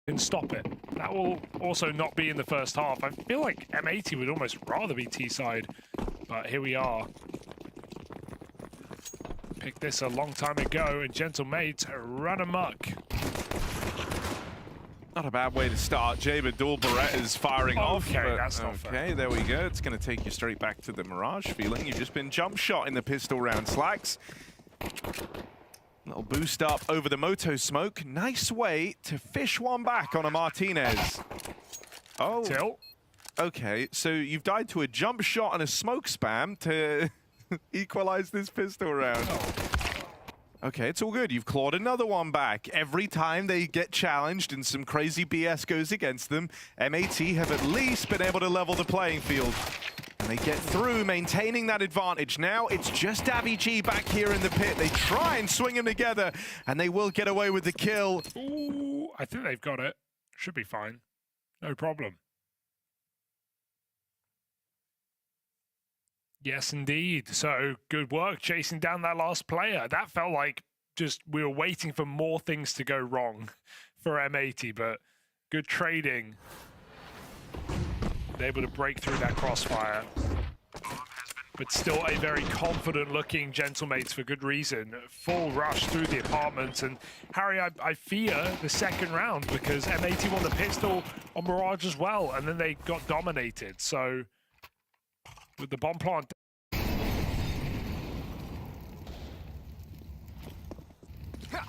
can stop it. That will also not be in the first half. I feel like M80 would almost rather be T-side, but here we are. Picked this a long time ago, and Gentle Mates run amok. Not a bad way to start. Jaber dual Berettas firing off. Okay, that's not fair. Okay, there we go. It's going to take you straight back to the Mirage feeling. You've just been jump shot in the pistol round. Slacks. Little boost up over the Moto smoke. Nice way to fish one back on a Martinez. Oh. Tilt. Okay, so you've died to a jump shot and a smoke spam to equalize this pistol round. Okay, it's all good. You've clawed another one back. Every time they get challenged and some crazy BS goes against them, M80 have at least been able to level the playing field. And they get through, maintaining that advantage. Now it's just Davy back here in the pit. They try and swing them together, and they will get away with the kill. Ooh, I think they've got it. Should be fine. No problem. Yes, indeed. So good work chasing down that last player. That felt like just we were waiting for more things to go wrong for M80, but good trading. They're able to break through that crossfire. But still a very confident-looking Gentlemates for good reason. Full rush through the apartment. And Harry, I fear the second round because M80 won the pistol on Mirage as well, and then they got dominated. So with the bomb plant. Yeah,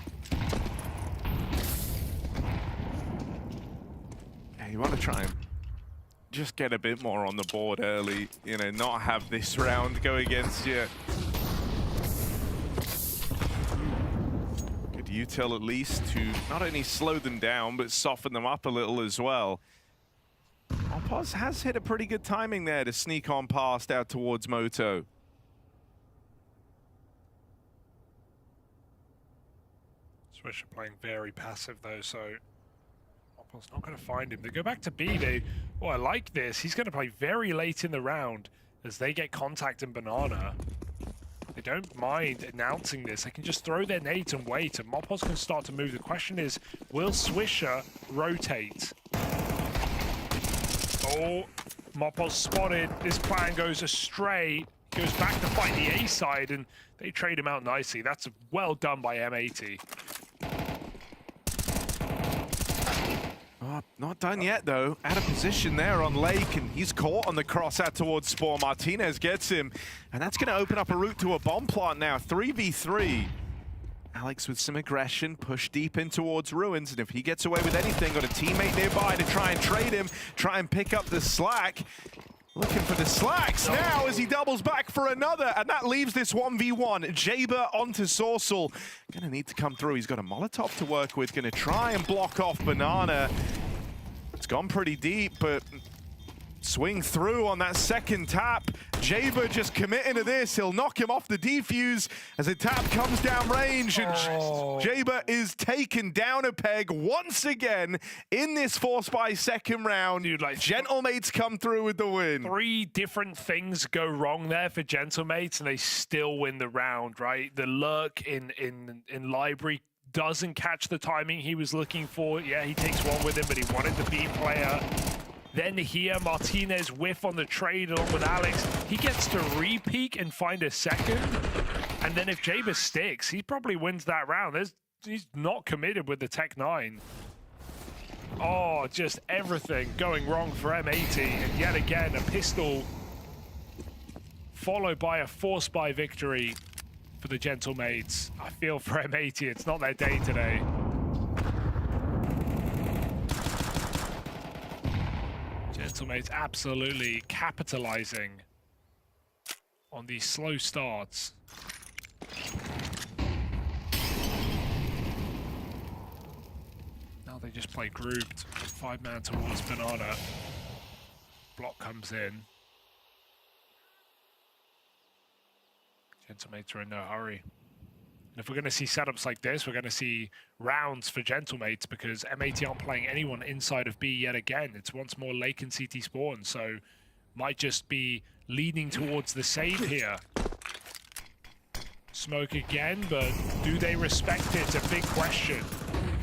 you want to try and just get a bit more on the board early, you know, not have this round go against you. Good util at least to not only slow them down, but soften them up a little as well. Opos has hit a pretty good timing there to sneak on past out towards Moto. Swish are playing very passive though, so Opos not going to find him. They go back to B. Oh, I like this. He's going to play very late in the round as they get contact in Banana. They don't mind announcing this. They can just throw their nades and wait, and Mopos can start to move. The question is, will Swisher rotate? Oh, Mopos spotted. This plan goes astray. Goes back to fight the A side, and they trade him out nicely. That's well done by M80. Oh, not done yet, though. Out of position there on Lake, and he's caught on the cross out towards Spore. Martinez gets him, and that's going to open up a route to a bomb plant now. 3v3. Alex with some aggression, push deep in towards Ruins, and if he gets away with anything, got a teammate nearby to try and trade him, try and pick up the slack. Looking for the slacks now as he doubles back for another, and that leaves this 1v1. Jaber onto Sorcel. Gonna need to come through. He's got a Molotov to work with, gonna try and block off Banana. It's gone pretty deep, but swing through on that second tap. Jaber just committing to this. He'll knock him off the defuse as the tap comes down range. And Jaber is taken down a peg once again in this force by second round. Dude, like Gentlemates come through with the win. 3 different things go wrong there for Gentlemates, and they still win the round, right? The lurk in Library doesn't catch the timing he was looking for. Yeah, he takes one with him, but he wanted the B player. Then here, Martinez whiff on the trade along with Alex. He gets to re-peek and find a second. And then if Jaber sticks, he probably wins that round. He's not committed with the Tech 9. Oh, just everything going wrong for M80. And yet again, a pistol followed by a force by victory for the Gentlemates. I feel for M80, it's not their day today. Gentlemates absolutely capitalizing on these slow starts. Now they just play grouped. 5-man towards Banana. Block comes in. Gentlemates are in no hurry. And if we're going to see setups like this, we're going to see rounds for Gentlemates because M80 aren't playing anyone inside of B yet again. It's once more Lake and CT spawn, so might just be leaning towards the save here. Smoke again, but do they respect it? It's a big question.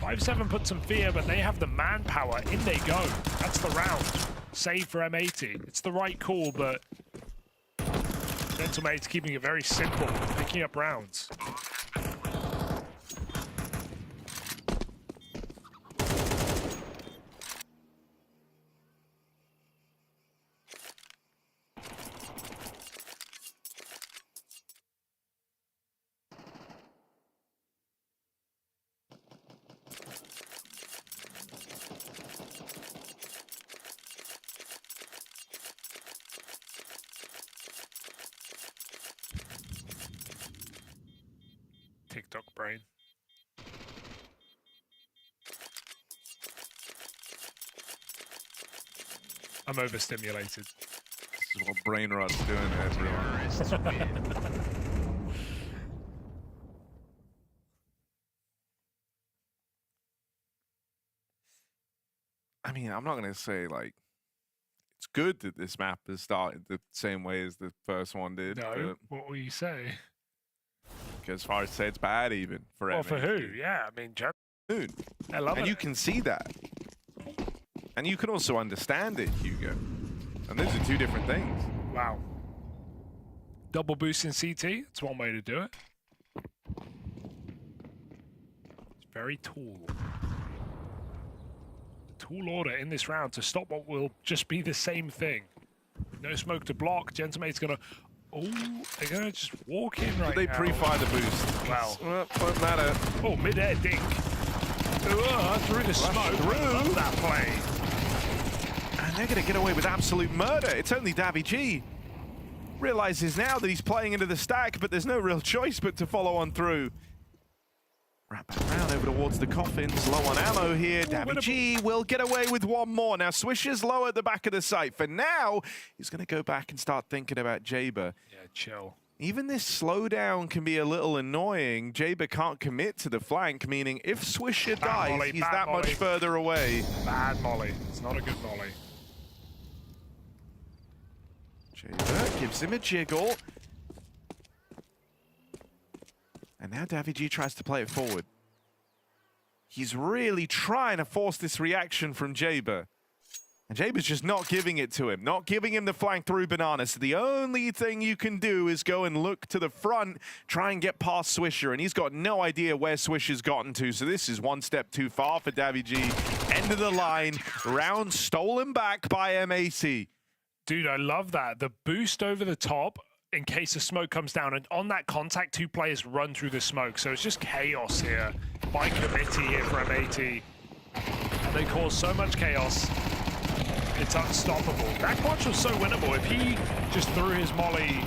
5-7 put some fear, but they have the manpower. In they go. That's the round. Save for M80. It's the right call, but Gentlemate's keeping it very simple, picking up rounds. TikTok brain. I'm overstimulated. This is what brain rot's doing to everyone. I mean, I'm not going to say, like, it's good that this map has started the same way as the first one did. No, what will you say? As far as say it's bad even for Well, M80. for who? Yeah, I mean, Dude. I love it. And you can see that. And you can also understand it, Hugo. And those are two different things. Wow. Double boost in CT, it's one way to do it. It's very tall. The tall order in this round to stop what will just be the same thing. No smoke to block. Gentlemate's gonna... Oh, they're gonna just walk in right now. They pre-fire the boost. Wow. Well, won't matter. Oh, mid-air dink. Through the smoke. Love that play. And they're gonna get away with absolute murder. It's only Davy realizes now that he's playing into the stack, but there's no real choice but to follow on through. Wrap back around over towards the coffins. Low on ammo here. Davy will get away with one more. Now Swisher's low at the back of the site. For now, he's going to go back and start thinking about Jaber. Yeah, chill. Even this slowdown can be a little annoying. Jaber can't commit to the flank, meaning if Swisher dies, molly, he's that much further away. Bad molly. It's not a good molly. Jaber gives him a jiggle. And now Davy tries to play it forward. He's really trying to force this reaction from Jaber. And Jaber's just not giving it to him, not giving him the flank through Banana. So the only thing you can do is go and look to the front, try and get past Swisher. And he's got no idea where Swisher's gotten to. So this is one step too far for Davy. End of the line, round stolen back by M80. Dude, I love that. The boost over the top in case the smoke comes down, and on that contact, two players run through the smoke. So it's just chaos here by committee here for M80. And they cause so much chaos. It's unstoppable. That clutch was so winnable. If he just threw his molly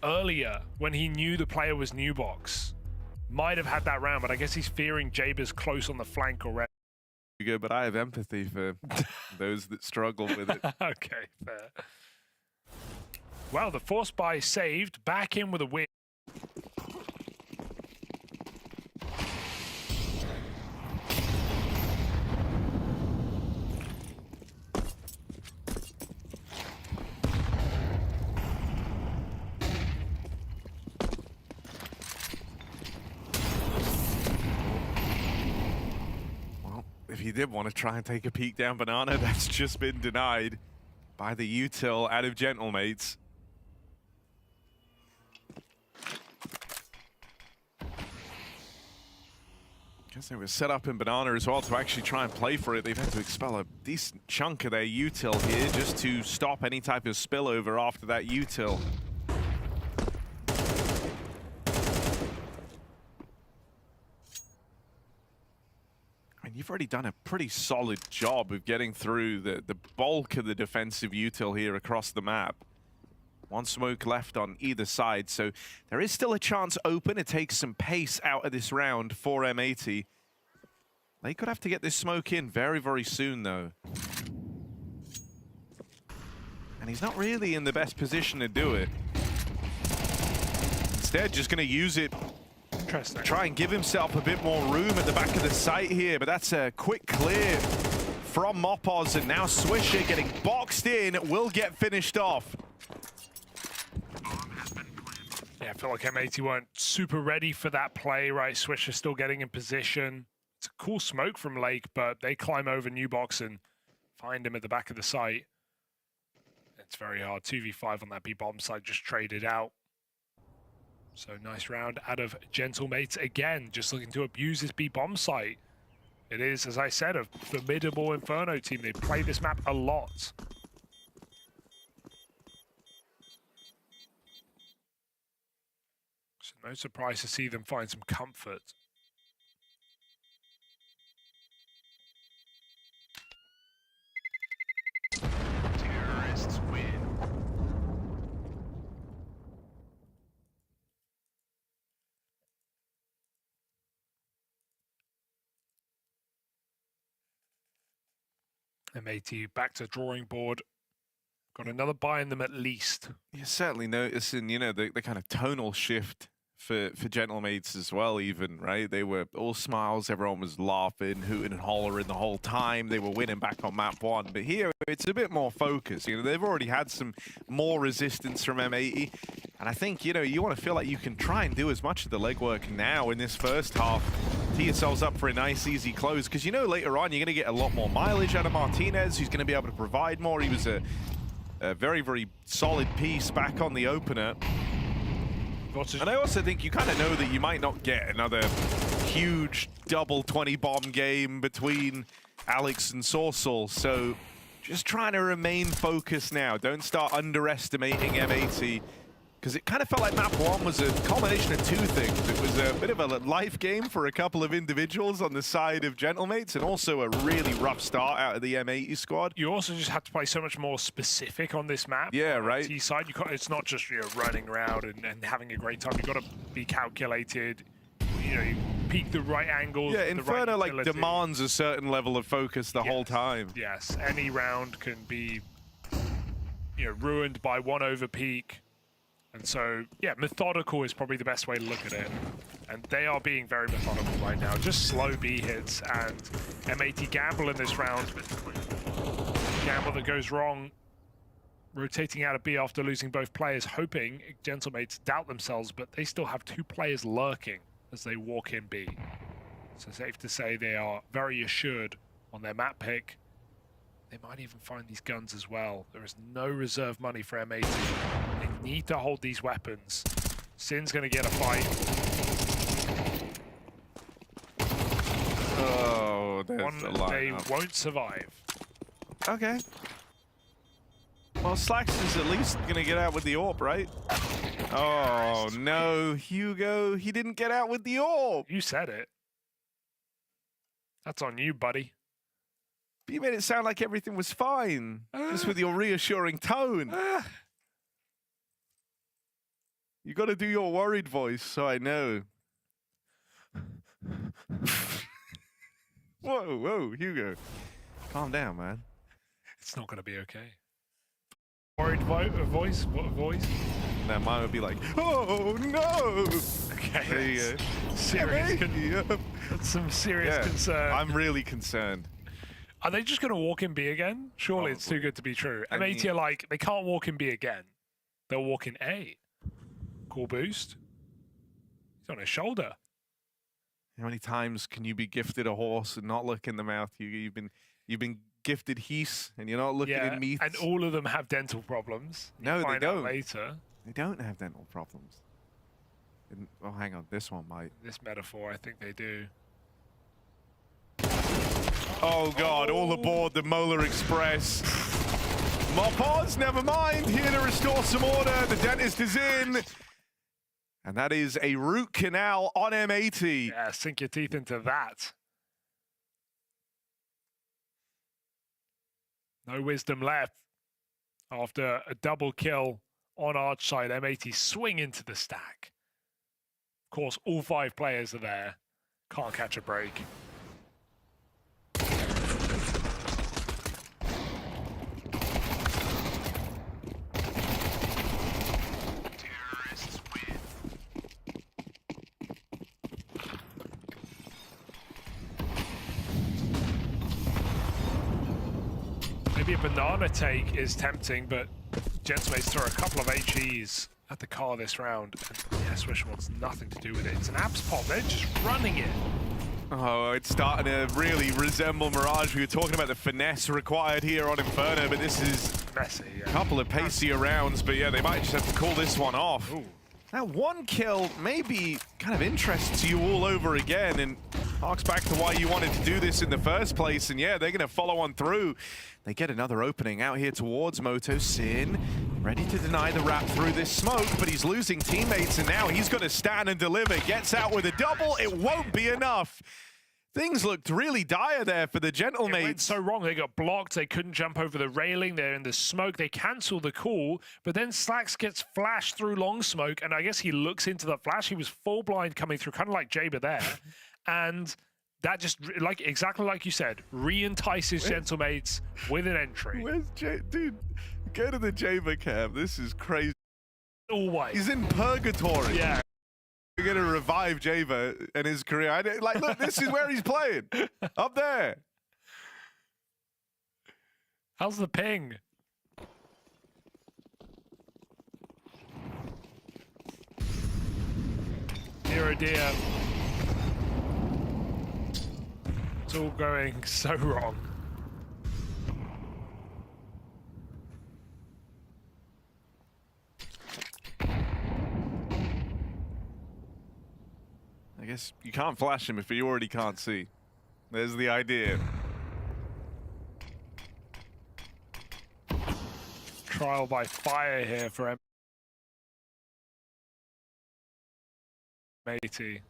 earlier when he knew the player was new box, might have had that round, but I guess he's fearing Jaber's close on the flank already. Good, but I have empathy for those that struggle with it. Okay, fair. Well, the force buy saved, back in with a win. Well, if you did want to try and take a peek down Banana, that's just been denied by the util out of Gentlemates. Guess they were set up in Banana as well to actually try and play for it. They've had to expel a decent chunk of their util here just to stop any type of spillover after that util. I mean, you've already done a pretty solid job of getting through the bulk of the defensive util here across the map. One smoke left on either side, so there is still a chance open. It takes some pace out of this round for M80. They could have to get this smoke in very, very soon, though. And he's not really in the best position to do it. Instead, just going to use it. Interesting. Try and give himself a bit more room at the back of the site here, but that's a quick clear from Mopos, and now Swisher getting boxed in will get finished off. Yeah, I feel like M80 weren't super ready for that play, right? Swisher still getting in position. It's a cool smoke from Lake, but they climb over New Box and find him at the back of the site. It's very hard. 2v5 on that B bomb site, just traded out. So nice round out of Gentlemates again, just looking to abuse this B bomb site. It is, as I said, a formidable Inferno team. They play this map a lot. So no surprise to see them find some comfort. Terrorists win. M80 back to drawing board. Got another buy in them at least. You're certainly noticing, you know, the kind of tonal shift for Gentlemates as well, even, right? They were all smiles, everyone was laughing, hooting and hollering the whole time. They were winning back on map 1. But here, it's a bit more focused. You know, they've already had some more resistance from M80. And I think, you know, you want to feel like you can try and do as much of the legwork now in this first half. Tee yourselves up for a nice, easy close. Because you know later on, you're going to get a lot more mileage out of Martinez, who's going to be able to provide more. He was a very, very solid piece back on the opener. And I also think you kind of know that you might not get another huge double 20 bomb game between Alex and Sorsal. So just trying to remain focused now. Don't start underestimating M80. Because it kind of felt like map 1 was a combination of two things. It was a bit of a life game for a couple of individuals on the side of Gentlemates, and also a really rough start out of the M80 squad. You also just have to play so much more specific on this map. Yeah, right. T side, you can't, it's not just running around and having a great time. You've got to be calculated. You know, you peak the right angles. Yeah, Inferno right like demands a certain level of focus the whole time. Yes, any round can be, you know, ruined by one over peak. And so, yeah, methodical is probably the best way to look at it. And they are being very methodical right now. Just slow B hits, and M80 gamble in this round. Gamble that goes wrong. Rotating out of B after losing both players, hoping Gentlemates doubt themselves, but they still have 2 players lurking as they walk in B. So safe to say they are very assured on their map pick. They might even find these guns as well. There is no reserve money for M80. They need to hold these weapons. Sin's going to get a fight. Oh, there's One the line. they won't survive. Okay. Well, Slacks is at least going to get out with the AWP, right? Oh, no, Hugo. He didn't get out with the AWP. You said it. That's on you, buddy. You made it sound like everything was fine, just with your reassuring tone. You got to do your worried voice, so I know. Whoa, whoa, Hugo. Calm down, man. It's not going to be okay. Worried voice? What voice? Now mine would be like, oh, no! Okay. There you go. Serious that's some serious concern. I'm really concerned. Are they just going to walk in B again? Surely it's too good to be true. M80 are like, they can't walk in B again. They'll walk in A. Cool boost. He's on his shoulder. How many times can you be gifted a horse and not look in the mouth? You've been gifted heath and you're not looking in meat. And all of them have dental problems. No, they don't. Later. They don't have dental problems. Oh, hang on. This one might. This metaphor, I think they do. Oh, God. All aboard the Molar Express. More pods, never mind. Here to restore some order. The dentist is in. And that is a root canal on M80. Yeah, sink your teeth into that. No wisdom left. After a double kill on Arch side, M80 swing into the stack. Of course, all 5 players are there. Can't catch a break. Maybe a banana take is tempting, but Gentlemates throw a couple of HEs at the car this round. And yeah, Swish wants nothing to do with it. It's an abs pop. They're just running it. Oh, it's starting to really resemble Mirage. We were talking about the finesse required here on Inferno, but this is Messy, a couple of pacier rounds. But yeah, they might just have to call this one off. Ooh. That one kill maybe kind of interests you all over again and harks back to why you wanted to do this in the first place. And yeah, they're going to follow on through. They get another opening out here towards Moto. Sin ready to deny the wrap through this smoke, but he's losing teammates, and now he's got to stand and deliver. Gets out with a double. It won't be enough. Things looked really dire there for the Gentel It went mates. so wrong. They got blocked. They couldn't jump over the railing. They're in the smoke. They cancel the call, but then Slacks gets flashed through long smoke, and I guess he looks into the flash. He was full blind coming through, kind of like Jaber there, and that just, like exactly like you said, re-entices Gentel mates with an entry. Where's dude? Go to the Jaber cam. This is crazy. Always. He's in purgatory. Yeah. We're going to revive Jaber and his career. Like, look, this is where he's playing. Up there. How's the ping? Dear oh dear. It's all going so wrong. I guess you can't flash him if you already can't see. There's the idea. Trial by fire here for M80.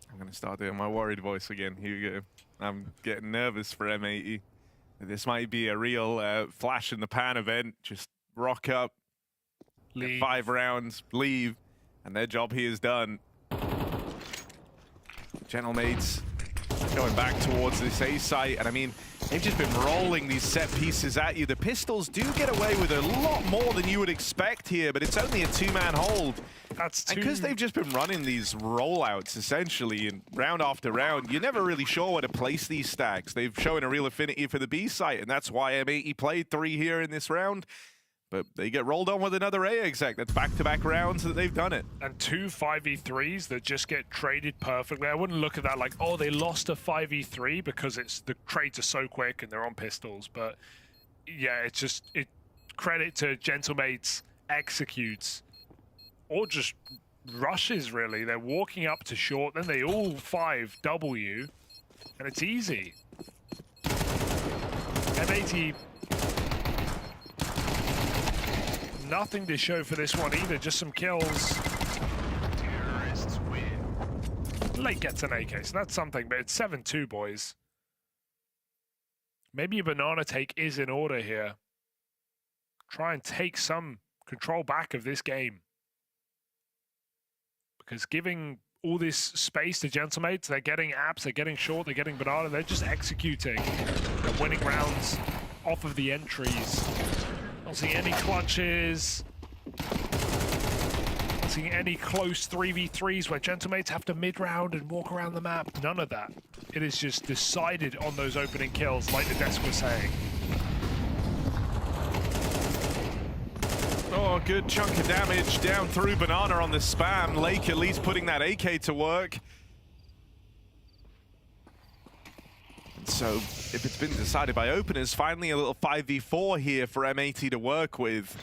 I'm going to start doing my worried voice again. Here we go. I'm getting nervous for M80. This might be a real flash in the pan event. Just rock up, get 5 rounds, leave, and their job here is done. Gentel mates going back towards this A site, and I mean, they've just been rolling these set pieces at you. The pistols do get away with a lot more than you would expect here, but it's only a 2-man hold. That's And because they've just been running these rollouts, essentially, and round after round, you're never really sure where to place these stacks. They've shown a real affinity for the B site, and that's why M80 played 3 here in this round. But they get rolled on with another A exec. That's back-to-back rounds that they've done it. And 2 5v3s that just get traded perfectly. I wouldn't look at that like, oh, they lost a 5v3 because it's the trades are so quick and they're on pistols. But yeah, it's just credit to Gentel mates executes or just rushes really. They're walking up to short, then they all 5 W, and it's easy. M80. Nothing to show for this one either, just some kills. Terrorists win. Late gets an AK, so that's something, but it's 7-2, boys. Maybe a banana take is in order here. Try and take some control back of this game. Because giving all this space to Gentel mates, they're getting apps, they're getting short, they're getting banana, they're just executing. They're winning rounds off of the entries. Not seeing any clutches. Not seeing any close 3v3s where Gentel mates have to mid-round and walk around the map. None of that. It is just decided on those opening kills, like the desk was saying. Oh, good chunk of damage down through banana on the spam. Lake at least putting that AK to work. So, if it's been decided by openers, finally a little 5v4 here for M80 to work with.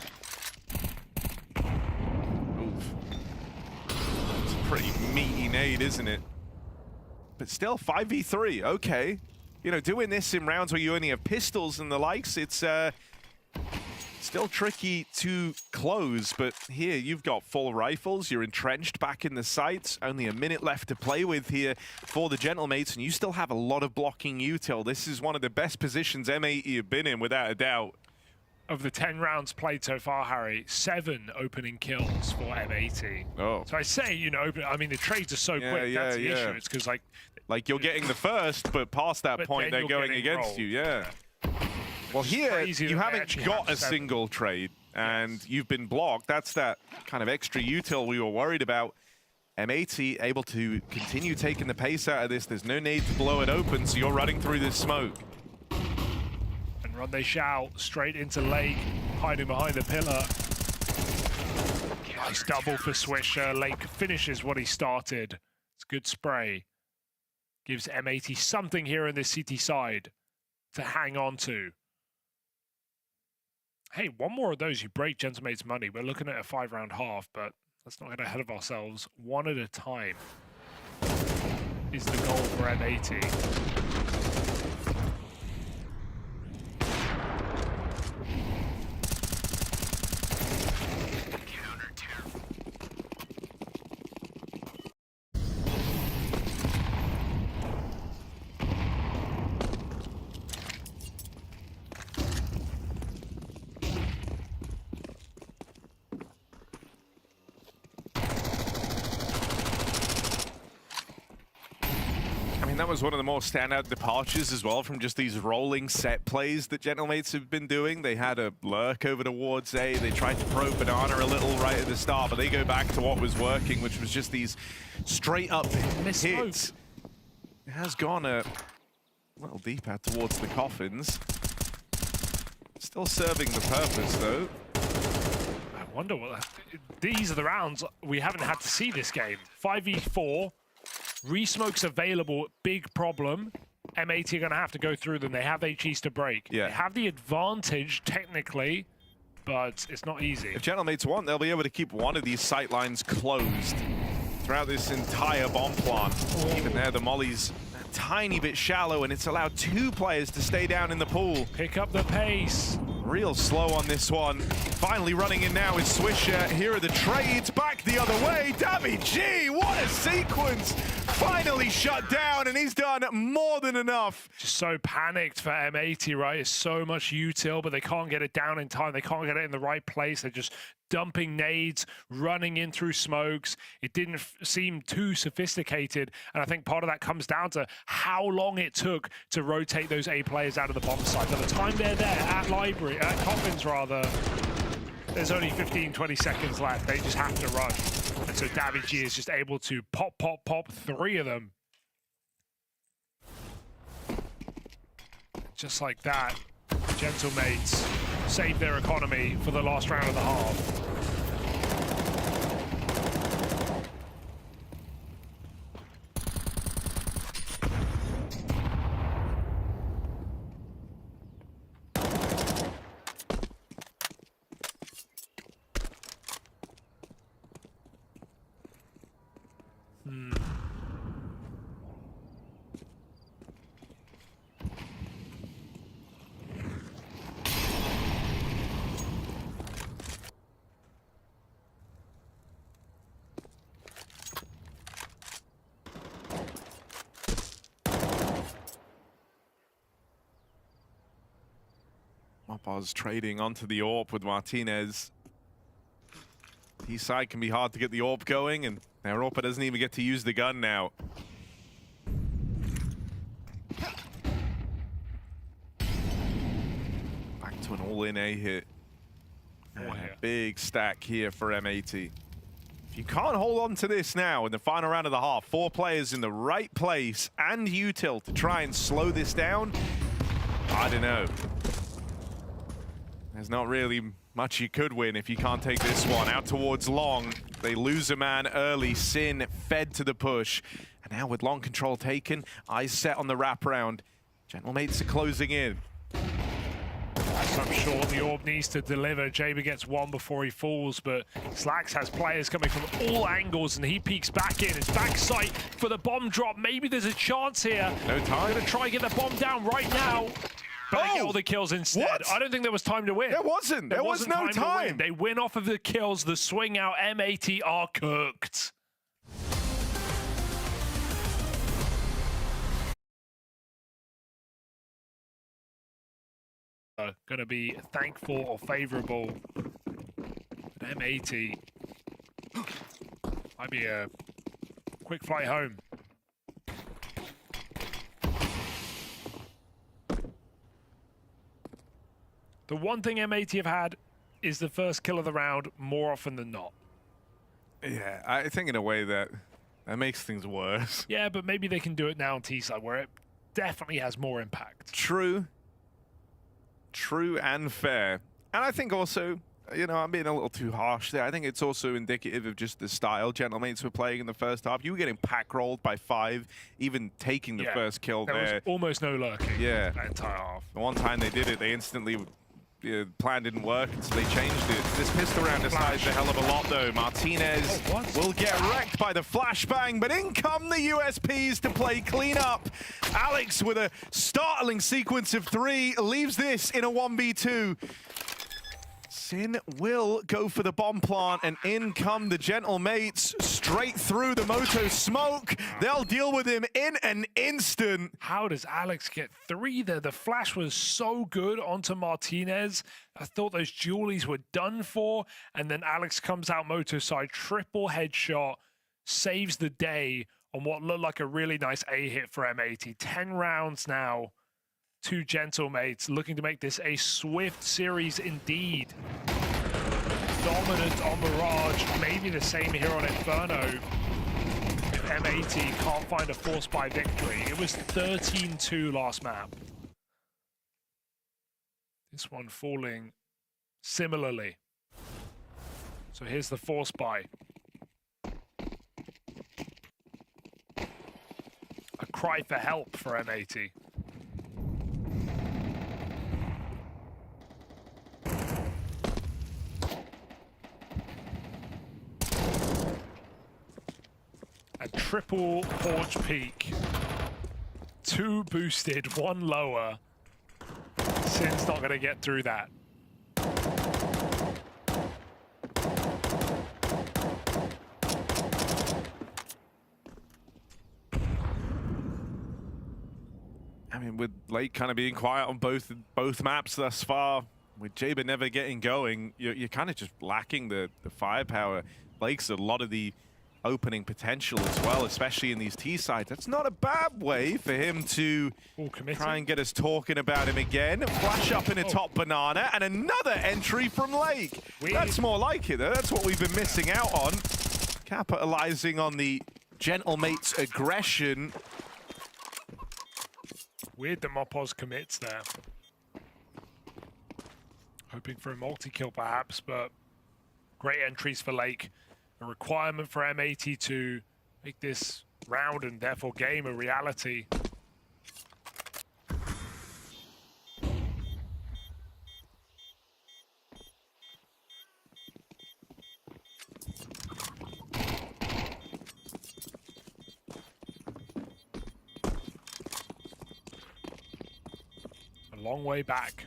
Oof. It's a pretty meaty nade, isn't it? But still, 5v3, okay. You know, doing this in rounds where you only have pistols and the likes, it's still tricky to close, but here you've got full rifles, you're entrenched back in the sights, only a minute left to play with here for the Gentel mates, and you still have a lot of blocking util. This is one of the best positions M80 have been in, without a doubt. of the 10 rounds played so far, Harry, 7 opening kills for M80. Oh. So I say, you know, I mean, the trades are so quick. That's the issue. It's because, like you're getting the first, but past that point, they're going against rolled. you. Yeah. Well, here, you haven't got a single trade, and you've been blocked. That's that kind of extra util we were worried about. M80 able to continue taking the pace out of this. There's no need to blow it open, so you're running through this smoke. And run they shall, straight into Lake, hiding behind the pillar. Nice double for Swisher. Lake finishes what he started. It's good spray. Gives M80 something here in this CT side to hang on to. Hey, one more of those, you break Gentlemate's money. We're looking at a 5-round half, but let's not get ahead of ourselves. One at a time is the goal for M80. That was one of the more standout departures as well from just these rolling set plays that Gentlemates have been doing. They had a lurk over towards A. They tried to probe Banana a little right at the start, but they go back to what was working, which was just these straight up hits. It has gone a little deeper towards the coffins. Still serving the purpose, though. I wonder what... These are the rounds we haven't had to see this game. 5v4. Re-smokes available, big problem. M80 are going to have to go through them. They have HEs to break. Yeah. They have the advantage, technically, but it's not easy. If Gentlemates want, they'll be able to keep one of these sight lines closed throughout this entire bomb plant. Even there, the molly's a tiny bit shallow, and it's allowed 2 players to stay down in the pool. Pick up the pace. Real slow on this one. Finally running in now is Swisher. Here are the trades back the other way. Dammy G, what a sequence! Finally shut down, and he's done more than enough. Just so panicked for M80, right? It's so much util, but they can't get it down in time. They can't get it in the right place. They're just dumping nades, running in through smokes. It didn't seem too sophisticated, and I think part of that comes down to how long it took to rotate those A players out of the bomb site. By the time they're there at library, at coffins rather, there's only 15, 20 seconds left. They just have to run. And so Davy is just able to pop 3 of them. Just like that, Gentlemates save their economy for the last round of the half. Mopaz trading onto the AWP with Martinez. T-side can be hard to get the AWP going, and now AWP doesn't even get to use the gun now. Back to an all-in A hit. And a big stack here for M80. If you can't hold on to this now in the final round of the half, 4 players in the right place and util to try and slow this down, I don't know. There's not really much you could win if you can't take this one. Out towards Long. They lose a man early. Sin fed to the push. And now with Long control taken, eyes set on the wraparound. Gentlemates are closing in. As I'm sure the AWP needs to deliver. Jaber gets 1 before he falls, but Slacks has players coming from all angles, and he peeks back in. It's back sight for the bomb drop. Maybe there's a chance here. No time. Gonna try and get the bomb down right now. But they get all the kills instead. What? I don't think there was time to win. There wasn't. There was no time. They win off of the kills. The swing out. M80 are cooked. going to be thankful or favorable. But M80 might be a quick flight home. The one thing M80 have had is the first kill of the round more often than not. Yeah, I think in a way that makes things worse. Yeah, but maybe they can do it now on T-side where it definitely has more impact. True. True and fair. And I think also, you know, I'm being a little too harsh there. I think it's also indicative of just the style Gentlemates were playing in the first half. You were getting pack rolled by 5, even taking the first kill there. There was almost no lurking that entire half. The one time they did it, they instantly... the plan didn't work, so they changed it. This pistol round decides a hell of a lot, though. Martinez will get wrecked by the flashbang, but in come the USPs to play cleanup. Alex with a startling sequence of 3 leaves this in a 1v2. Sin will go for the bomb plant, and in come the Gentlemates straight through the Moto smoke. They'll deal with him in an instant. How does Alex get 3 there? The flash was so good onto Martinez. I thought those Julies were done for, and then Alex comes out Moto side, triple headshot, saves the day on what looked like a really nice A hit for M80. 10 rounds now. 2 Gentlemates looking to make this a swift series indeed. Dominant on Mirage, maybe the same here on Inferno. If M80 can't find a force by victory. It was 13-2 last map. This one falling similarly. So here's the force buy. A cry for help for M80. A triple porch peak. 2 boosted, 1 lower. Sin's not going to get through that. I mean, with Lake kind of being quiet on both maps thus far, with Jaber never getting going, you're kind of just lacking the firepower. Lake's a lot of the opening potential as well, especially in these T sides. That's not a bad way for him to try and get us talking about him again. Flash up in a top banana, and another entry from Lake. That's more like it, though. That's what we've been missing out on. Capitalizing on the Gentlemates' aggression. Weird the Mopos commits there. Hoping for a multi-kill perhaps, but great entries for Lake. A requirement for M80 to make this round and therefore game a reality. A long way back.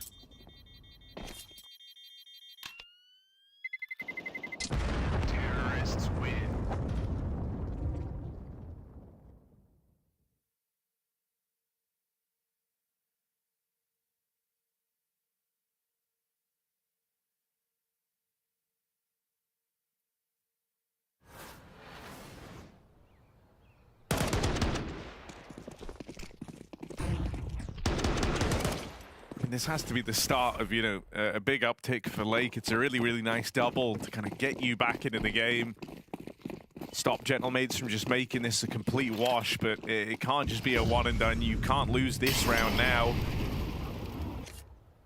Terrorists win. This has to be the start of, you know, a big uptick for Lake. It's a really, really nice double to kind of get you back into the game. Stop Gentlemates from just making this a complete wash, but it can't just be a one and done. You can't lose this round now.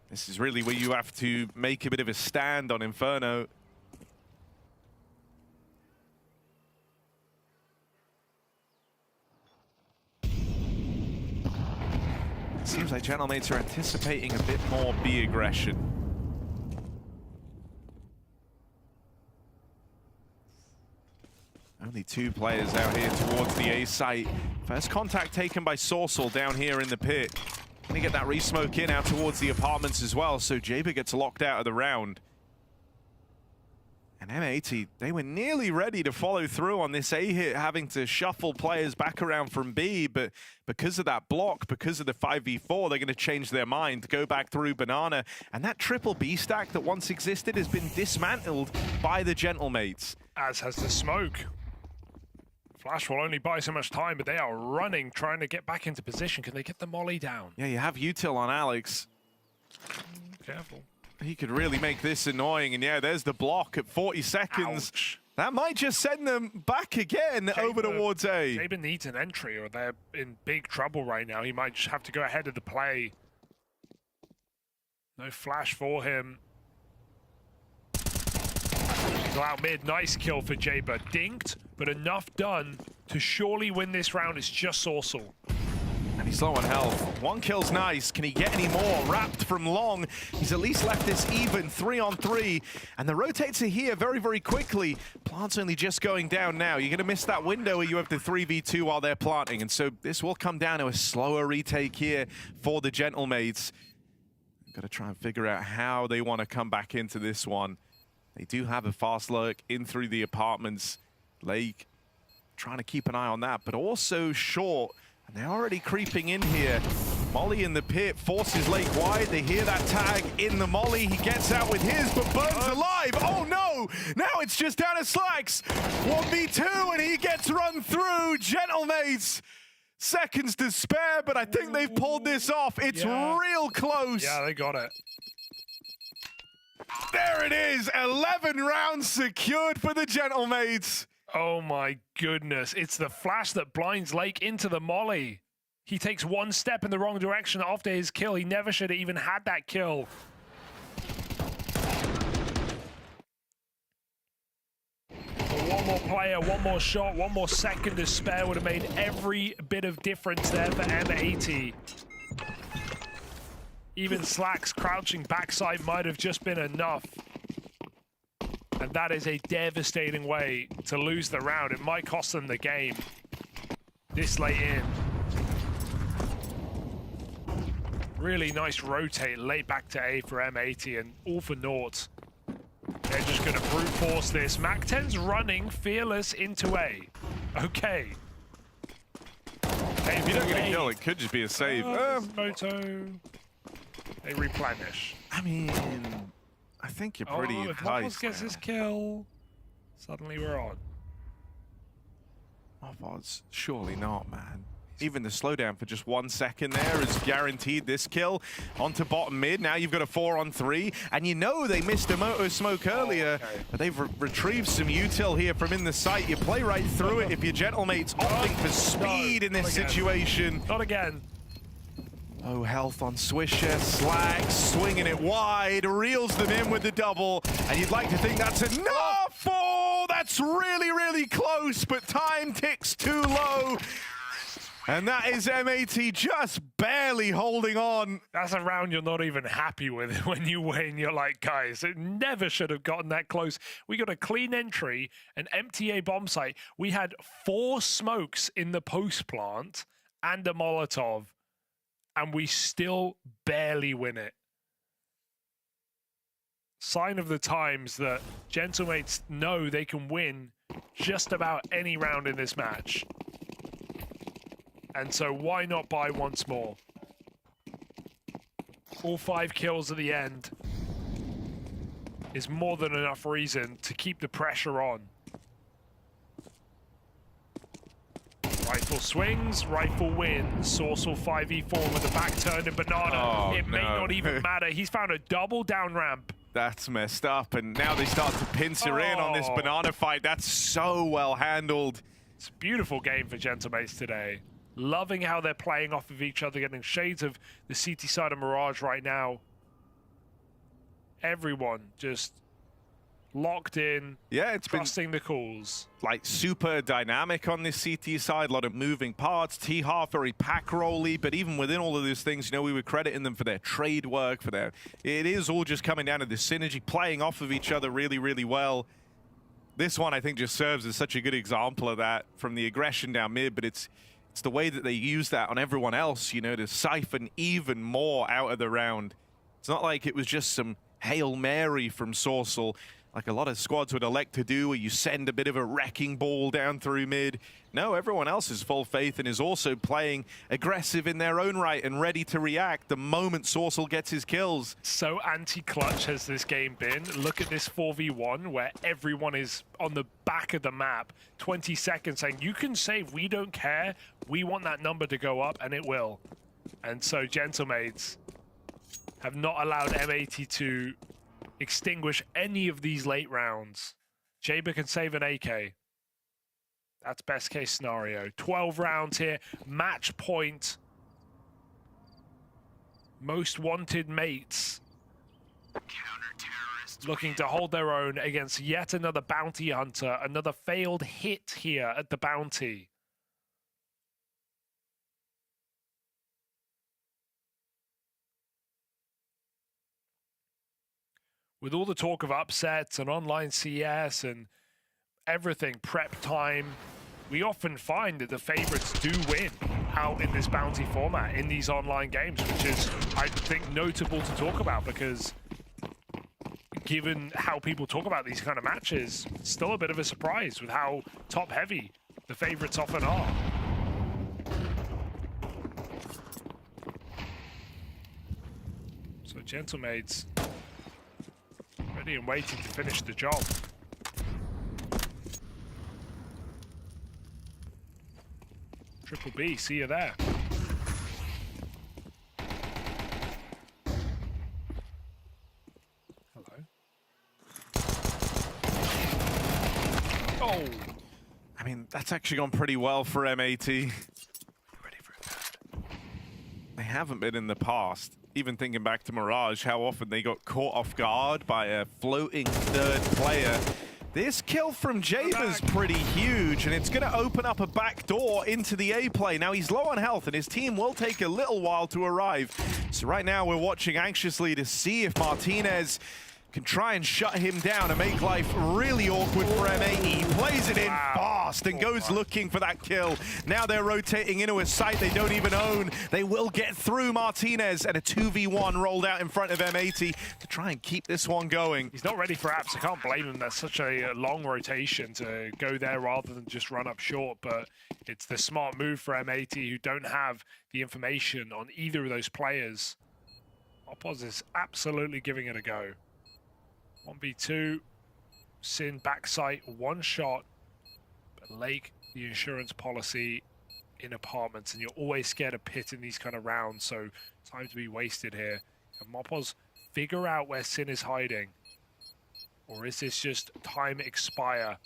This is really where you have to make a bit of a stand on Inferno. Seems like Gentlemates are anticipating a bit more B aggression. Only 2 players out here towards the A site. First contact taken by Sorcel down here in the pit. Gonna get that re-smoke in out towards the apartments as well, so Jaber gets locked out of the round. And M80, they were nearly ready to follow through on this A hit, having to shuffle players back around from B, but because of that block, because of the 5v4, they're going to change their mind, go back through Banana, and that triple B stack that once existed has been dismantled by the Gentel mates. As has the smoke. Flash will only buy so much time, but they are running, trying to get back into position. Can they get the molly down? Yeah, you have util on Alex. Careful. He could really make this annoying, and yeah, there's the block at 40 seconds. Ouch. That might just send them back again over towards A. Jaber needs an entry, or they're in big trouble right now. He might just have to go ahead of the play. No flash for him. Go out mid, nice kill for Jaber. Dinked, but enough done to surely win this round. It's just Sorsal. And he's low on health. One kill's nice. Can he get any more? Wrapped from long. He's at least left this even, 3-on-3. And the rotates are here very, very quickly. Plant's only just going down now. You're going to miss that window where you have the 3v2 while they're planting. And so this will come down to a slower retake here for the Gentel mates. Got to try and figure out how they want to come back into this one. They do have a fast lurk in through the apartments. Lake trying to keep an eye on that, but also short. And they're already creeping in here. Molly in the pit forces Lake wide. They hear that tag in the molly. He gets out with his, but Burns alive. Oh no! Now it's just down to Slacks. 1v2, and he gets run through. Gentel mates. Seconds to spare, but I think they've pulled this off. It's real close. Yeah, they got it. There it is. 11 rounds secured for the Gentel mates. Oh my goodness. It's the flash that blinds Lake into the molly. He takes one step in the wrong direction after his kill. He never should have even had that kill. One more player, one more shot, one more second to spare would have made every bit of difference there for M80. Even Slack's crouching backside might have just been enough. And that is a devastating way to lose the round. It might cost them the game this late in. Really nice rotate late back to A for M80 and all for naught. They're just going to brute force this. Mac-10's running fearless into A. Okay. Hey, If you don't get a kill, it could just be a save. Moto. They replenish. I mean, I think you're pretty if high. Moffos gets his kill, suddenly we're on. Moffos, surely not, man. Even the slowdown for just 1 second there is guaranteed this kill. Onto bottom mid, now you've got a 4-on-3. And you know they missed a moto smoke earlier, but they've retrieved some util here from in the site. You play right through it if your Gentel mates opting for speed in this situation. Not again. Oh, health on Swisher, Slag swinging it wide, reels them in with the double, and you'd like to think that's enough! Oh, that's really, really close, but time ticks too low. And that is M80 just barely holding on. That's a round you're not even happy with. When you win, you're like, guys, it never should have gotten that close. We got a clean entry, an MTA bomb site. We had 4 smokes in the post plant and a Molotov, and we still barely win it. Sign of the times that Gentel mates know they can win just about any round in this match. And so why not buy once more? All 5 kills at the end is more than enough reason to keep the pressure on. Rifle swings, rifle wins. Sorsal 5v4 with the back turned and Banana. Oh, it may not even matter. He's found a double down ramp. That's messed up, and now they start to pincer in on this Banana fight. That's so well handled. It's a beautiful game for Gentel mates today. Loving how they're playing off of each other, getting shades of the CT side of Mirage right now. Everyone just locked in, yeah, it's trusting the calls. Like super dynamic on this CT side, a lot of moving parts. T-Half very pack rolly, but even within all of those things, you know, we were crediting them for their trade work, for their, it is all just coming down to the synergy, playing off of each other really, really well. This one, I think, just serves as such a good example of that, from the aggression down mid, but it's the way that they use that on everyone else, you know, to siphon even more out of the round. It's not like it was just some Hail Mary from Sorsal. like a lot of squads would elect to do, where you send a bit of a wrecking ball down through mid. No, everyone else has full faith and is also playing aggressive in their own right and ready to react the moment Sourcel gets his kills. So anti-clutch has this game been. Look at this 4v1 where everyone is on the back of the map, 20 seconds saying, you can save, we don't care. We want that number to go up, and it will. And so Gentlemates have not allowed M80 to extinguish any of these late rounds. Jaber can save an AK. That's best case scenario. 12 rounds here, match point. Most wanted mates looking to hold their own against yet another bounty hunter, another failed hit here at the bounty. With all the talk of upsets and online CS and everything, prep time, we often find that the favorites do win out in this bounty format in these online games, which is, I think, notable to talk about because given how people talk about these kind of matches, it's still a bit of a surprise with how top-heavy the favorites often are. So Gentlemates ready and waiting to finish the job. Triple B, see you there. Hello. Oh! I mean, that's actually gone pretty well for M80. Ready for that? They haven't been in the past. Even thinking back to Mirage, how often they got caught off guard by a floating third player. This kill from Jaber's pretty huge, and it's going to open up a back door into the A play. Now, he's low on health, and his team will take a little while to arrive. So right now, we're watching anxiously to see if Martinez can try and shut him down and make life really awkward for M80. He plays it in fast and goes looking for that kill. Now they're rotating into a site they don't even own. They will get through Martinez, and a 2v1 rolled out in front of M80 to try and keep this one going. He's not ready for apps. I can't blame him. That's such a long rotation to go there rather than just run up short, but it's the smart move for M80 who don't have the information on either of those players. Opoz is absolutely giving it a go. 1v2, Sin backside, one shot, but Lake, the insurance policy in apartments, and you're always scared of pit in these kind of rounds, so time to be wasted here. Can Mopos figure out where Sin is hiding? Or is this just time expire?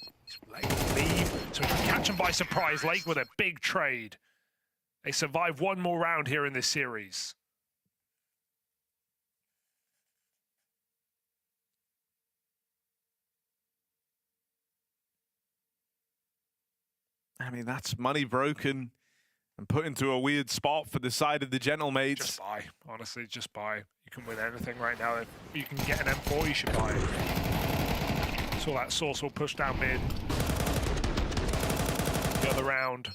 Lake leave, so he can catch him by surprise. Lake with a big trade. They survive one more round here in this series. I mean, that's money broken and put into a weird spot for the side of the Gentlemates. Just buy, honestly, just buy. You can win anything right now. If you can get an M4, you should buy it. Saw that Source will push down mid. The other round.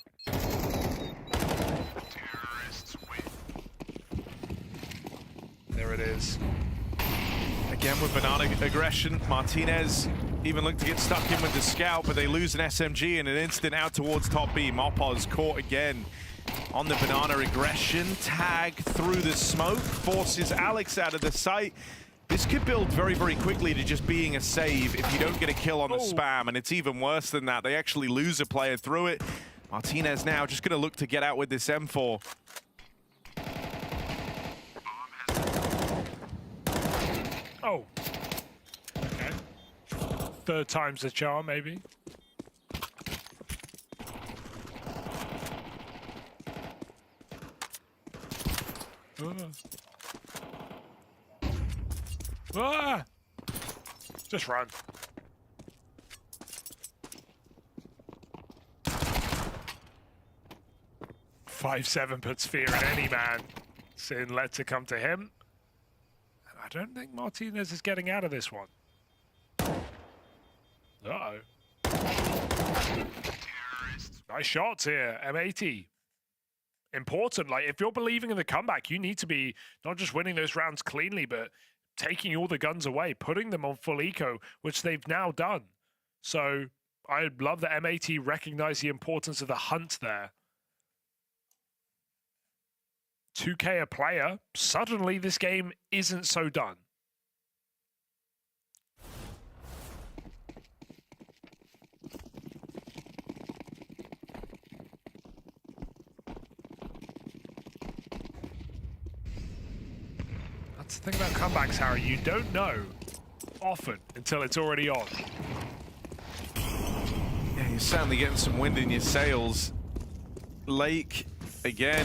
There it is. Again with banana aggression, Martinez even looked to get stuck in with the scout, but they lose an SMG in an instant out towards top B. Mopos caught again on the banana aggression. Tag through the smoke, forces Alex out of the sight. This could build very, very quickly to just being a save if you don't get a kill on the spam, and it's even worse than that. They actually lose a player through it. Martinez now just going to look to get out with this M4. Oh. Okay. Third time's the charm, maybe. Ah! Just run. "5-7 puts fear in any man." Sin let to come to him. I don't think Martinez is getting out of this one. Uh-oh. Nice shots here, M80. Important, like, if you're believing in the comeback, you need to be not just winning those rounds cleanly, but taking all the guns away, putting them on full eco, which they've now done. So I love that M80 recognize the importance of the hunt there. 2K a player, suddenly this game isn't so done. That's the thing about comebacks, Harry. You don't know often until it's already on. Yeah, you're certainly getting some wind in your sails. Lake, again,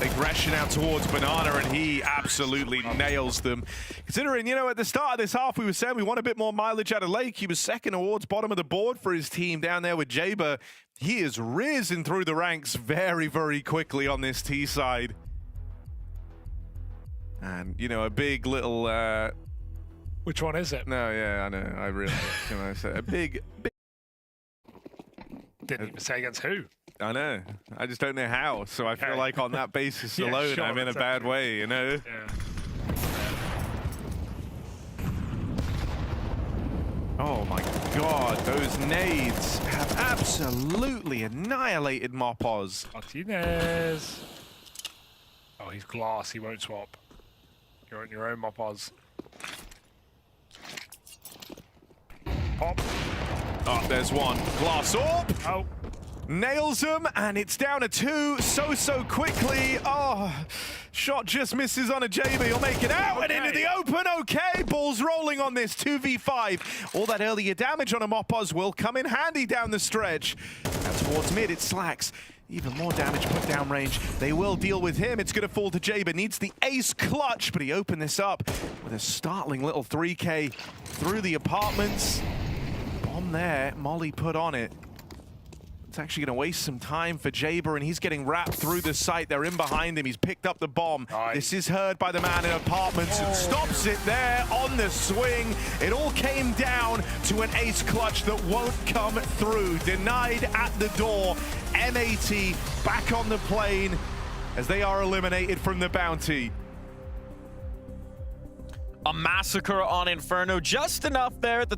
aggression out towards Banana, and he absolutely nails them. Considering, you know, at the start of this half, we were saying we want a bit more mileage out of Lake. He was second towards bottom of the board for his team down there with Jaber. He is risen through the ranks very, very quickly on this T side. And, you know, a big little... Which one is it? No, yeah, I know. I really... Can I say? A big... Didn't even say against who. I know. I just don't know how. So I feel like on that basis alone, sure, I'm in a bad way, you know? Yeah. Oh my god, those nades have absolutely annihilated Mopos. Martinez. Oh, he's glass. He won't swap. You're on your own, Mopos. Pop. Oh, there's one. Glass orb. Oh. Nails him, and it's down to 2 so quickly. Oh, shot just misses on a JB. He'll make it out and into the open. Okay, balls rolling on this 2v5. All that earlier damage on a Mopos will come in handy down the stretch. And towards mid, it slacks. Even more damage put down range. They will deal with him. It's going to fall to Jaber. Needs the ace clutch, but he opened this up with a startling little 3K through the apartments. Bomb there. Molly put on it. It's actually going to waste some time for Jaber, and he's getting wrapped through the site. They're in behind him. He's picked up the bomb. Nice. This is heard by the man in apartments and stops it there on the swing. It all came down to an ace clutch that won't come through. Denied at the door. M80 back on the plane as they are eliminated from the bounty. A massacre on Inferno, just enough there at the